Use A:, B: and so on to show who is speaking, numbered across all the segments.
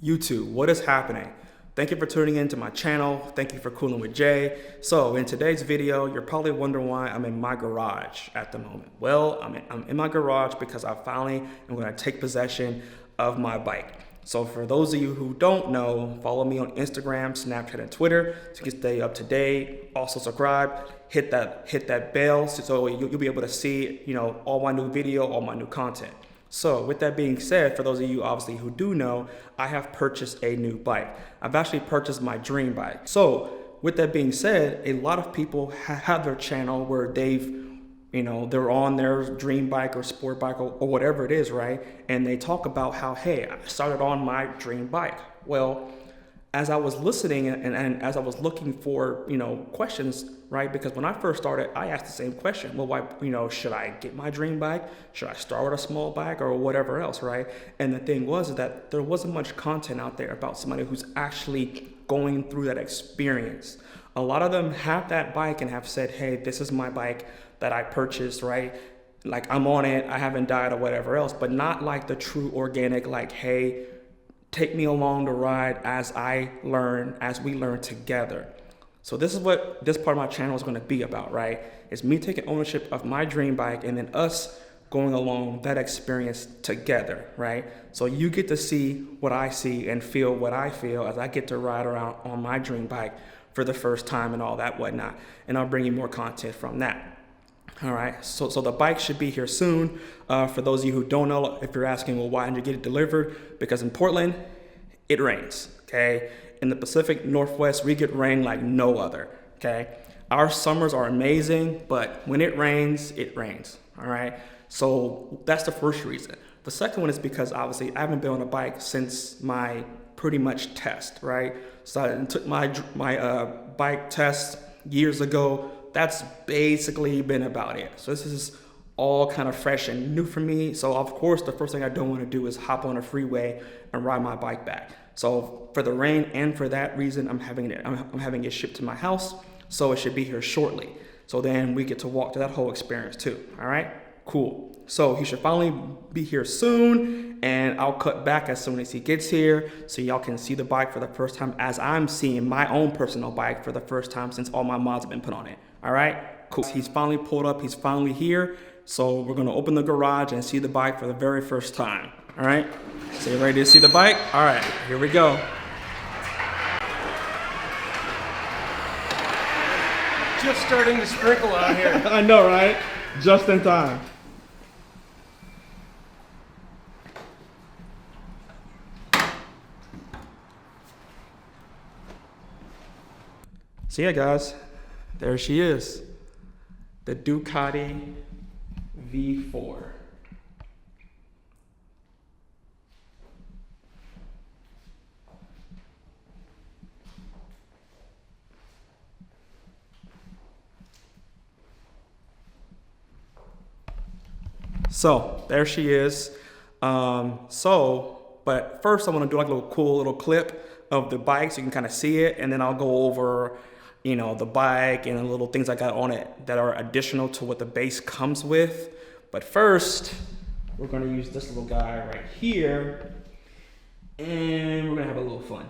A: YouTube, what is happening? Thank you for tuning in to my channel. Thank you for cooling with Jay. So in today's video, you're probably wondering why I'm in my garage at the moment. Well, I'm in my garage because I finally am going to take possession of my bike. So for those of you who don't know, follow me on Instagram, Snapchat, and Twitter to stay up to date. Also subscribe, hit that bell so you'll be able to see, all my new video, all my new content. So with that being said, for those of you obviously who do know, I have purchased a new bike. I've actually purchased my dream bike. So with that being said, a lot of people have their channel where they're on their dream bike or sport bike or whatever it is, right? And they talk about how, hey, I started on my dream bike. Well, as I was listening and as I was looking for, questions, right? Because when I first started, I asked the same question. Well, why, should I get my dream bike? Should I start with a small bike or whatever else, right? And the thing was that there wasn't much content out there about somebody who's actually going through that experience. A lot of them have that bike and have said, hey, this is my bike that I purchased, right? Like I'm on it, I haven't died or whatever else, but not like the true organic, like, hey, take me along the ride as we learn together. So this is what this part of my channel is going to be about, right? It's me taking ownership of my dream bike and then us going along that experience together, right? So you get to see what I see and feel what I feel as I get to ride around on my dream bike for the first time and all that whatnot. And I'll bring you more content from that. All right, so the bike should be here soon. For those of you who don't know, if you're asking, well, why didn't you get it delivered? Because in Portland, it rains, okay? In the Pacific Northwest, we get rain like no other, okay? Our summers are amazing, but when it rains, all right? So that's the first reason. The second one is because obviously I haven't been on a bike since my pretty much test, right? So I took my bike test years ago. That's basically been about it. So this is all kind of fresh and new for me. So of course, the first thing I don't want to do is hop on a freeway and ride my bike back. So for the rain and for that reason, I'm having it shipped to my house. So it should be here shortly. So then we get to walk through that whole experience too. All right, cool. So he should finally be here soon, and I'll cut back as soon as he gets here so y'all can see the bike for the first time as I'm seeing my own personal bike for the first time since all my mods have been put on it. All right, cool. He's finally pulled up, he's finally here. So we're gonna open the garage and see the bike for the very first time. All right, so you ready to see the bike? All right, here we go.
B: Just starting to sprinkle out here.
A: I know, right? Just in time. So yeah, guys, there she is, the Ducati V4. So there she is. But first I want to do like a cool little clip of the bike so you can kind of see it, and then I'll go over the bike and the little things I got on it that are additional to what the base comes with. But first, we're gonna use this little guy right here, and we're gonna have a little fun.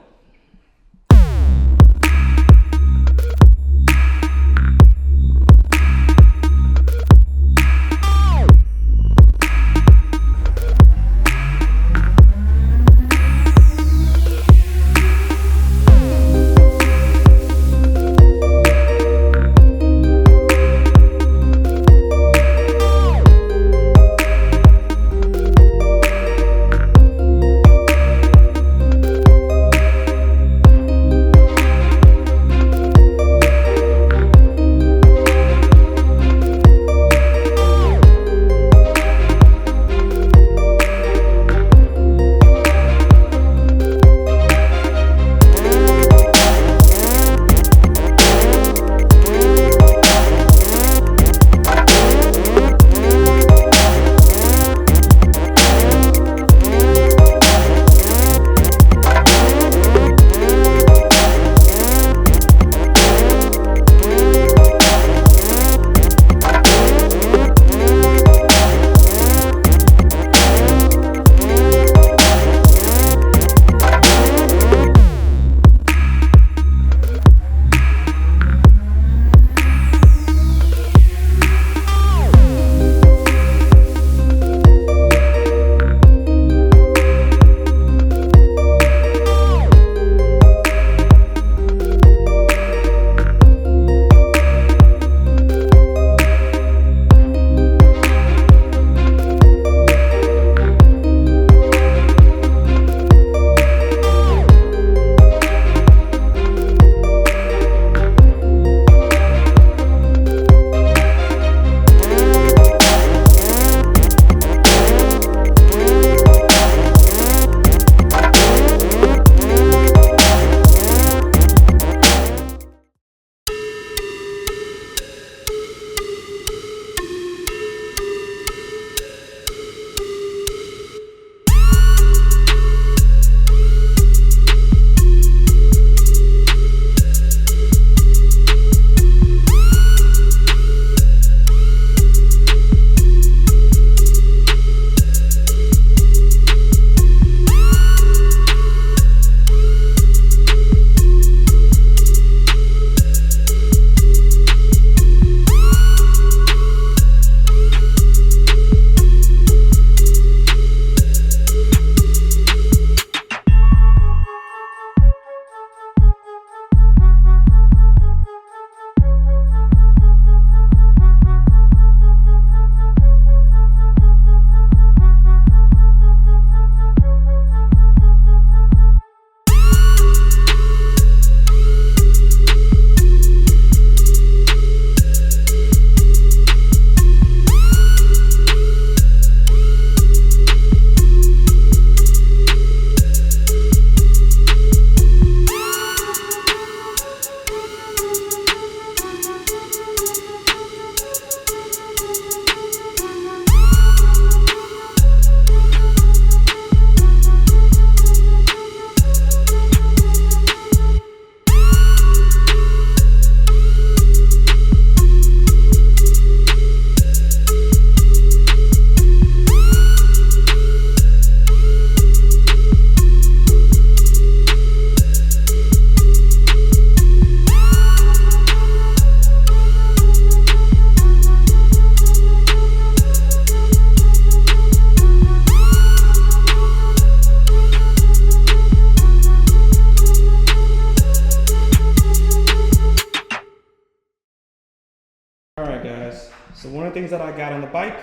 A: bike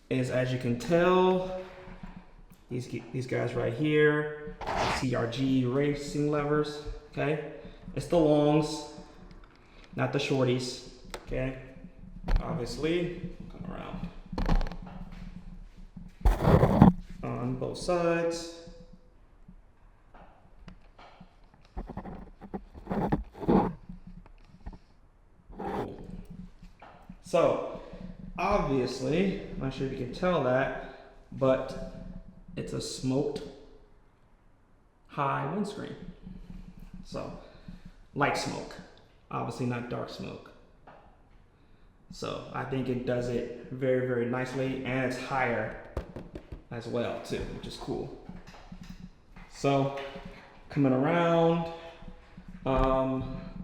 A: is, as you can tell, these guys right here, CRG racing levers, okay? It's the longs, not the shorties, okay? Obviously, come around on both sides. Cool. So, obviously, I'm not sure if you can tell that, but it's a smoked high windscreen. So, light smoke, obviously not dark smoke. So I think it does it very, very nicely, and it's higher as well too, which is cool. So coming around, I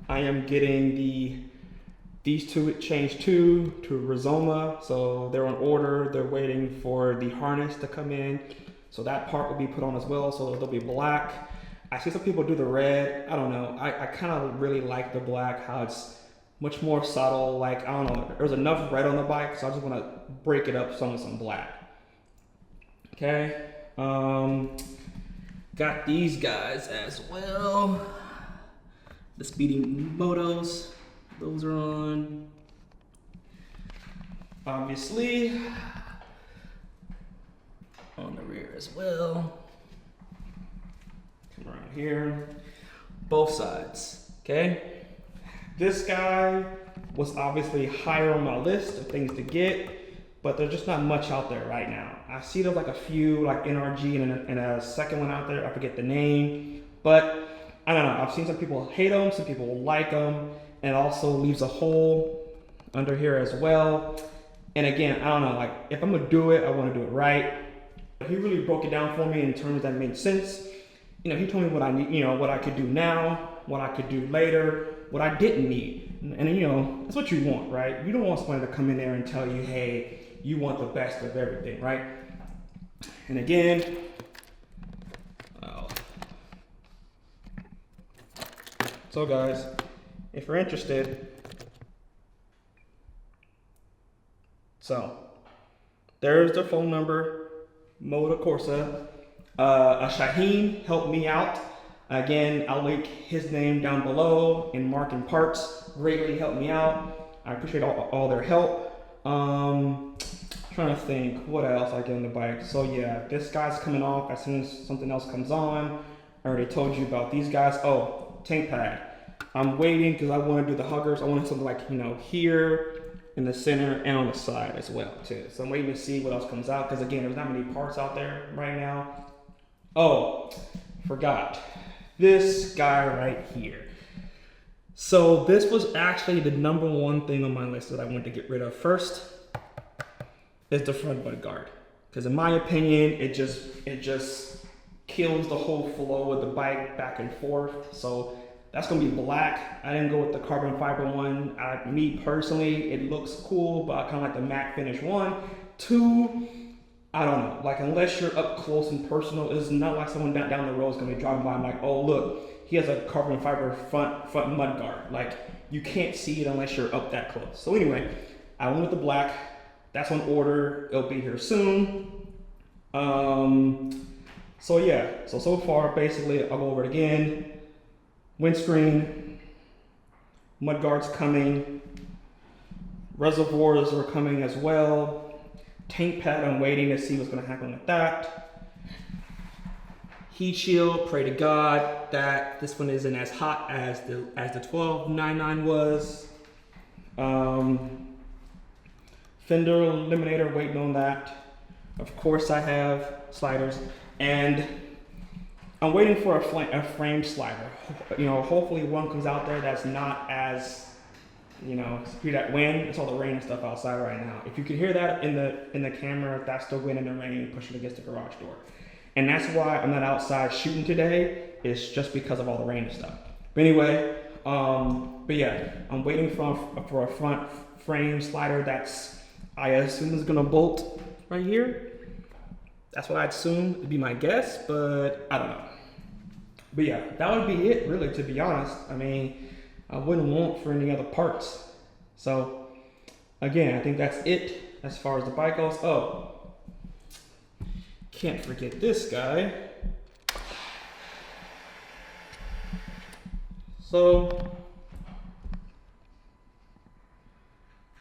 A: am getting these two changed to Rizoma, so they're on order. They're waiting for the harness to come in, so that part will be put on as well. So they'll be black. I see some people do the red. I don't know. I kind of really like the black, how it's much more subtle. Like, I don't know, there's enough red on the bike, so I just want to break it up some with some black. Okay, got these guys as well. The Speeding Motos, those are on. Obviously, on the rear as well. Come around here, both sides, okay? This guy was obviously higher on my list of things to get, but there's just not much out there right now. I see there's like a few, like NRG and a second one out there, I forget the name, but I don't know. I've seen some people hate them, some people like them, and it also leaves a hole under here as well. And again, I don't know, like if I'm gonna do it, I wanna do it right. He really broke it down for me in terms that made sense. You know, he told me what I need, you know, what I could do now, what I could do later, what I didn't need. And you know, that's what you want, right? You don't want somebody to come in there and tell you, hey, you want the best of everything, right? And again, so guys, if you're interested, so there's the phone number, Moto Corsa. Shaheen helped me out. Again, I'll link his name down below, and Mark and Parts greatly helped me out. I appreciate all their help. Trying to think what else I get on the bike. So yeah, this guy's coming off as soon as something else comes on. I already told you about these guys. Oh, tank pad. I'm waiting because I want to do the huggers. I want something like, you know, here in the center and on the side as well too. So I'm waiting to see what else comes out, because again, there's not many parts out there right now. Oh, forgot. This guy right here. So this was actually the #1 thing on my list that I wanted to get rid of first, is the front mud guard. Because in my opinion, it just kills the whole flow of the bike back and forth. So that's gonna be black. I didn't go with the carbon fiber one. Me personally, it looks cool, but I kind of like the matte finish one. 2, I don't know, like unless you're up close and personal, it's not like someone down the road is gonna be driving by and like, oh look, he has a carbon fiber front mud guard. Like, you can't see it unless you're up that close. So anyway, I went with the black. That's on order. It'll be here soon. So yeah, so far basically I'll go over it again. Windscreen, mud guards coming, reservoirs are coming as well. Tank pad, I'm waiting to see what's gonna happen with that. Heat shield, pray to God that this one isn't as hot as the 1299 was. Fender eliminator, waiting on that. Of course I have sliders, and I'm waiting for a frame slider. You know, hopefully one comes out there that's not as, you know, see that wind, it's all the rain and stuff outside right now. If you can hear that in the camera, that's the wind and the rain pushing against the garage door. And that's why I'm not outside shooting today. It's just because of all the rain and stuff. But anyway, but yeah, I'm waiting for a front frame slider that's, I assume is gonna bolt right here. That's what I'd assume would be my guess, but I don't know. But yeah, that would be it really, to be honest. I mean, I wouldn't want for any other parts. So again, I think that's it as far as the bike goes. Oh, can't forget this guy. So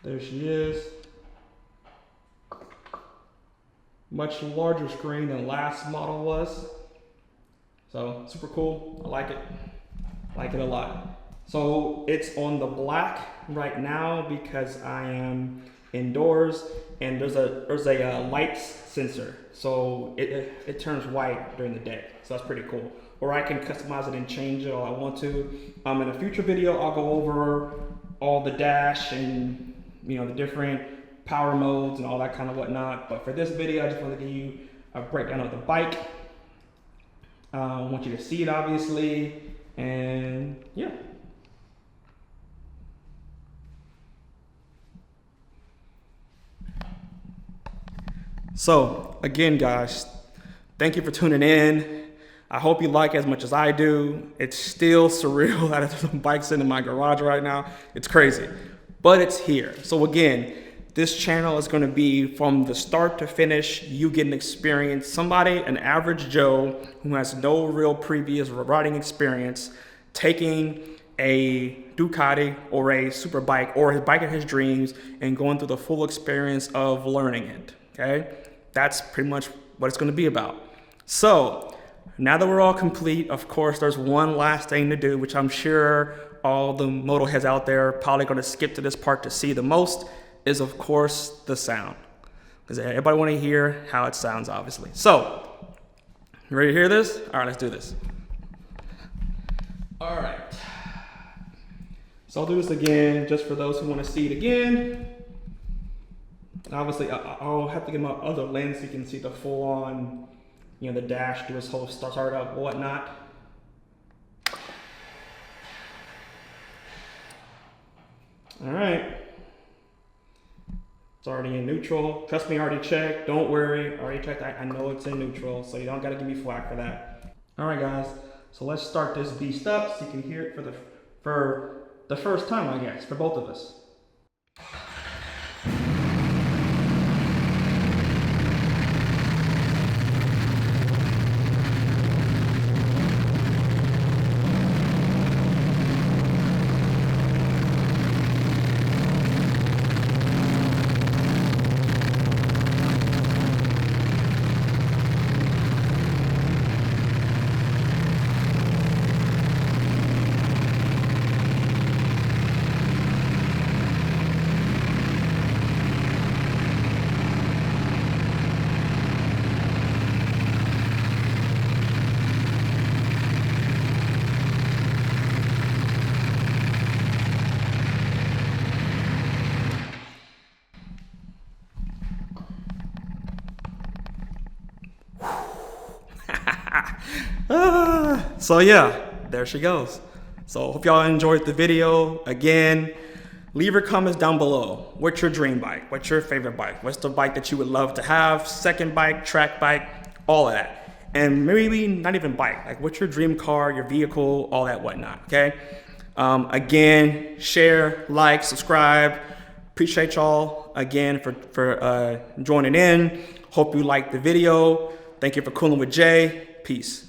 A: there she is. Much larger screen than last model was. So super cool. I like it. Like it a lot. So it's on the black right now because I am indoors, and there's a light sensor, so it turns white during the day. So that's pretty cool. Or I can customize it and change it all I want to. In a future video, I'll go over all the dash and the different power modes and all that kind of whatnot. But for this video, I just want to give you a breakdown of the bike. I want you to see it, obviously, and yeah. So again, guys, thank you for tuning in. I hope you like it as much as I do. It's still surreal that there's some bikes in my garage right now. It's crazy, but it's here. So again, this channel is going to be from the start to finish. You get an experience. Somebody, an average Joe who has no real previous riding experience, taking a Ducati or a super bike or his bike of his dreams and going through the full experience of learning it. Okay, that's pretty much what it's going to be about. So now that we're all complete, of course, there's one last thing to do, which I'm sure all the moto heads out there are probably going to skip to this part to see the most, is of course the sound, because everybody want to hear how it sounds, obviously. So you ready to hear this? All right, let's do this. All right, so I'll do this again just for those who want to see it again. Obviously, I'll have to get my other lens so you can see the full-on, the dash, do this whole startup, whatnot. All right. It's already in neutral. Trust me, I already checked. Don't worry, I already checked. I know it's in neutral, so you don't got to give me flack for that. All right, guys. So let's start this beast up so you can hear it for the first time, I guess, for both of us. So yeah, there she goes. So hope y'all enjoyed the video. Again, leave your comments down below. What's your dream bike? What's your favorite bike? What's the bike that you would love to have? Second bike, track bike, all of that. And maybe not even bike, like what's your dream car, your vehicle, all that whatnot, okay? Again, share, like, subscribe. Appreciate y'all again for joining in. Hope you liked the video. Thank you for cooling with Jay. Peace.